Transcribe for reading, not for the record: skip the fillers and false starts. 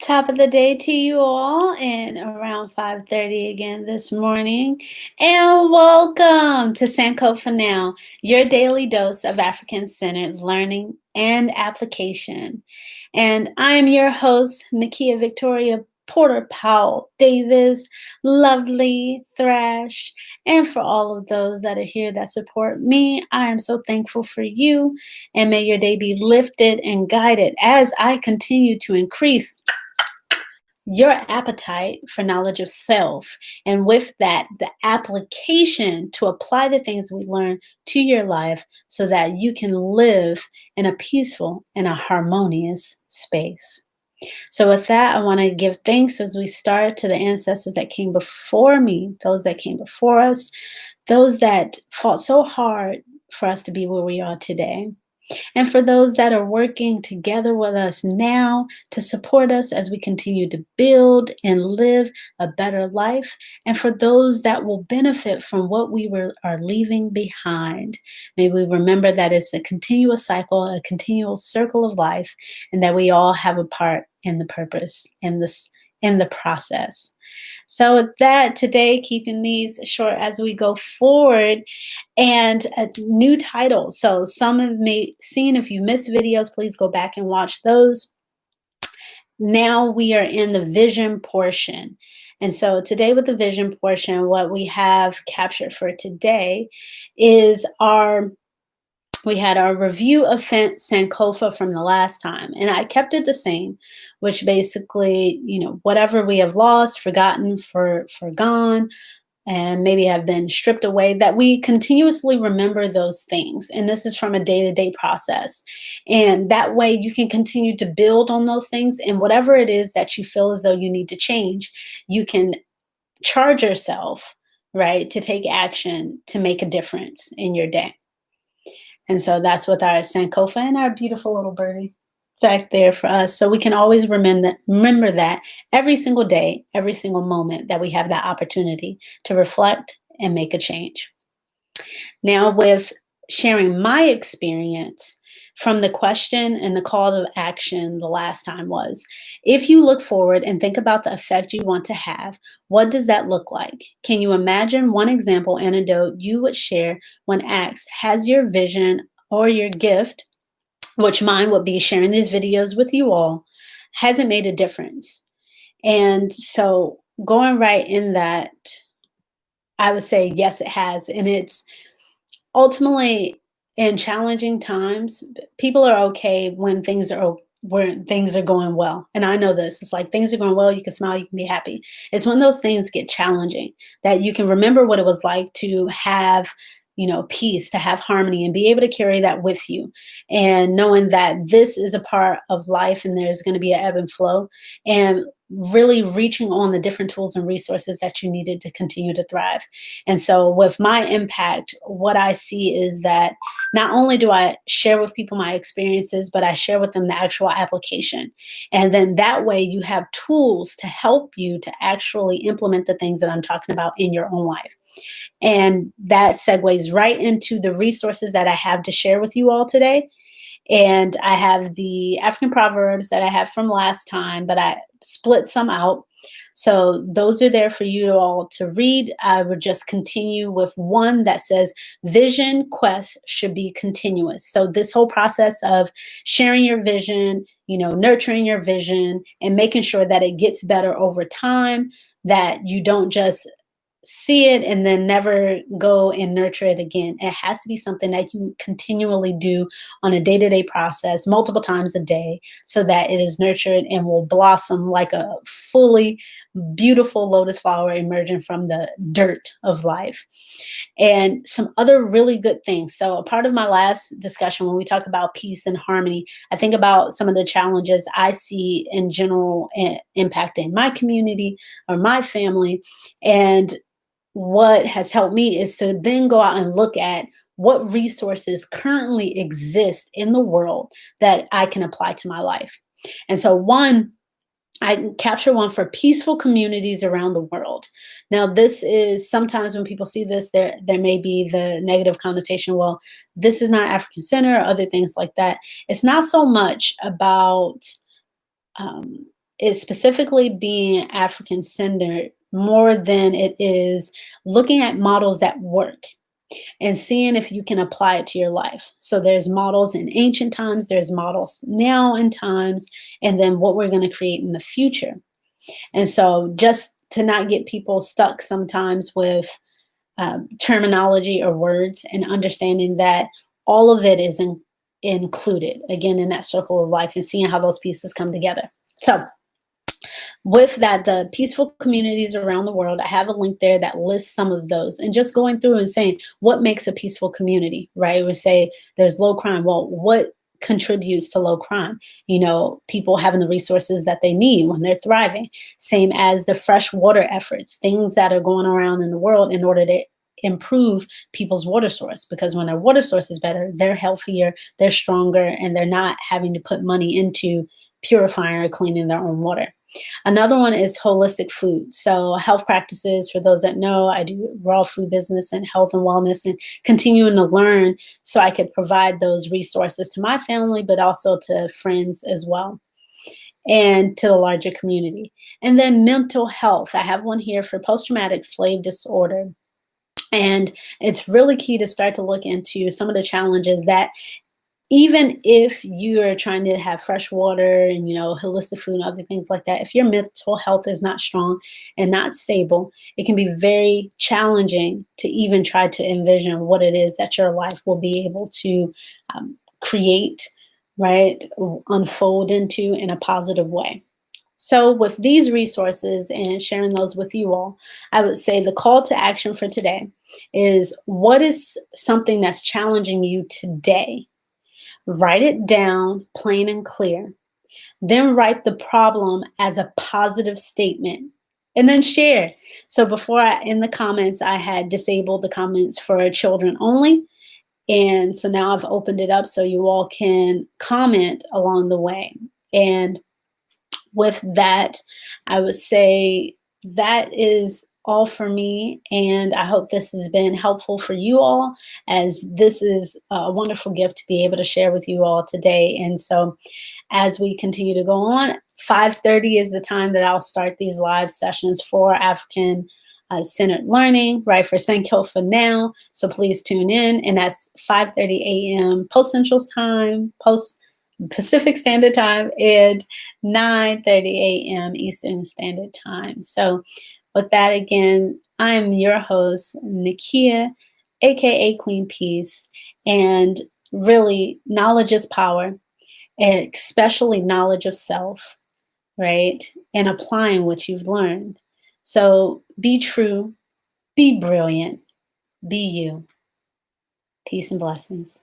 Top of the day to you all, and around 5:30 again this morning. And welcome to Sankofa Now, your daily dose of African-centered learning and application. And I'm your host, Nakia Victoria Porter Powell Davis, lovely Thrash, and for all of those that are here that support me, I am so thankful for you. And may your day be lifted and guided as I continue to increase your appetite for knowledge of self. And with that, the application to apply the things we learn to your life so that you can live in a peaceful and a harmonious space. So, with that, I want to give thanks as we start to the ancestors that came before me, those that came before us, those that fought so hard for us to be where we are today. And for those that are working together with us now to support us as we continue to build and live a better life, and for those that will benefit from what are leaving behind. May we remember that it's a continuous cycle, a continual circle of life, and that we all have a part in the purpose in the process. So with that, today, keeping these short as we go forward, and a new title. So some have seen, if you missed videos, please go back and watch those. Now we are in the vision portion. And so today with the vision portion, what we have captured for today is we had our review of Sankofa from the last time, and I kept it the same, which basically, whatever we have lost, forgotten, forgone, and maybe have been stripped away, that we continuously remember those things. And this is from a day-to-day process. And that way you can continue to build on those things. And whatever it is that you feel as though you need to change, you can charge yourself, right, to take action to make a difference in your day. And so that's with our Sankofa and our beautiful little birdie back there for us. So we can always remember that every single day, every single moment that we have that opportunity to reflect and make a change. Now, with sharing my experience from the question and the call to action the last time was, if you look forward and think about the effect you want to have, what does that look like? Can you imagine one example anecdote you would share when asked, has your vision or your gift, which mine would be sharing these videos with you all, hasn't made a difference? And so going right in that, I would say, yes, it has. And it's ultimately, in challenging times, people are okay when things are going well. And I know this. It's like things are going well, you can smile, you can be happy. It's when those things get challenging that you can remember what it was like to have peace, to have harmony, and be able to carry that with you. And knowing that this is a part of life and there's going to be an ebb and flow, and really reaching on the different tools and resources that you needed to continue to thrive. And so with my impact, what I see is that not only do I share with people my experiences, but I share with them the actual application. And then that way you have tools to help you to actually implement the things that I'm talking about in your own life. And that segues right into the resources that I have to share with you all today. And I have the African Proverbs that I have from last time, but I split some out. So those are there for you all to read. I would just continue with one that says vision quest should be continuous. So this whole process of sharing your vision, nurturing your vision and making sure that it gets better over time, that you don't just see it and then never go and nurture it again. It has to be something that you continually do on a day-to-day process, multiple times a day, so that it is nurtured and will blossom like a fully beautiful lotus flower emerging from the dirt of life. And some other really good things. So a part of my last discussion, when we talk about peace and harmony, I think about some of the challenges I see in general impacting my community or my family. And what has helped me is to then go out and look at what resources currently exist in the world that I can apply to my life. And so I capture one for peaceful communities around the world. Now, this is sometimes when people see this, there may be the negative connotation, well, this is not African Center or other things like that. It's not so much about is specifically being African centered more than it is looking at models that work and seeing if you can apply it to your life. So there's models in ancient times, there's models now in times, and then what we're going to create in the future. And so just to not get people stuck sometimes with terminology or words, and understanding that all of it is included again in that circle of life, and seeing how those pieces come together. So with that, the peaceful communities around the world, I have a link there that lists some of those, and just going through and saying what makes a peaceful community, right? We say there's low crime. Well, what contributes to low crime? People having the resources that they need when they're thriving. Same as the fresh water efforts, things that are going around in the world in order to improve people's water source, because when their water source is better, they're healthier, they're stronger, and they're not having to put money into purifying or cleaning their own water. Another one is holistic food. So health practices, for those that know, I do raw food business and health and wellness, and continuing to learn so I could provide those resources to my family, but also to friends as well, and to the larger community. And then mental health. I have one here for post-traumatic slave disorder. And it's really key to start to look into some of the challenges that, even if you are trying to have fresh water and holistic food and other things like that, if your mental health is not strong and not stable, it can be very challenging to even try to envision what it is that your life will be able to create, right, unfold into in a positive way. So with these resources and sharing those with you all, I would say the call to action for today is, what is something that's challenging you today? Write it down plain and clear. Then write the problem as a positive statement, and then share. So before, in the comments, I had disabled the comments for children only. And so now I've opened it up so you all can comment along the way. And with that, I would say that is all for me. And I hope this has been helpful for you all, as this is a wonderful gift to be able to share with you all today. And so as we continue to go on, 5:30 is the time that I'll start these live sessions for African centered learning, right, for Sankofa Now. So please tune in. And that's 5:30 a.m. Post Central Time, Post Pacific Standard Time, and 9:30 a.m. Eastern Standard Time. So with that, again, I'm your host, Nakia, aka Queen Peace. And really, knowledge is power, and especially knowledge of self, right? And applying what you've learned. So be true, be brilliant, be you. Peace and blessings.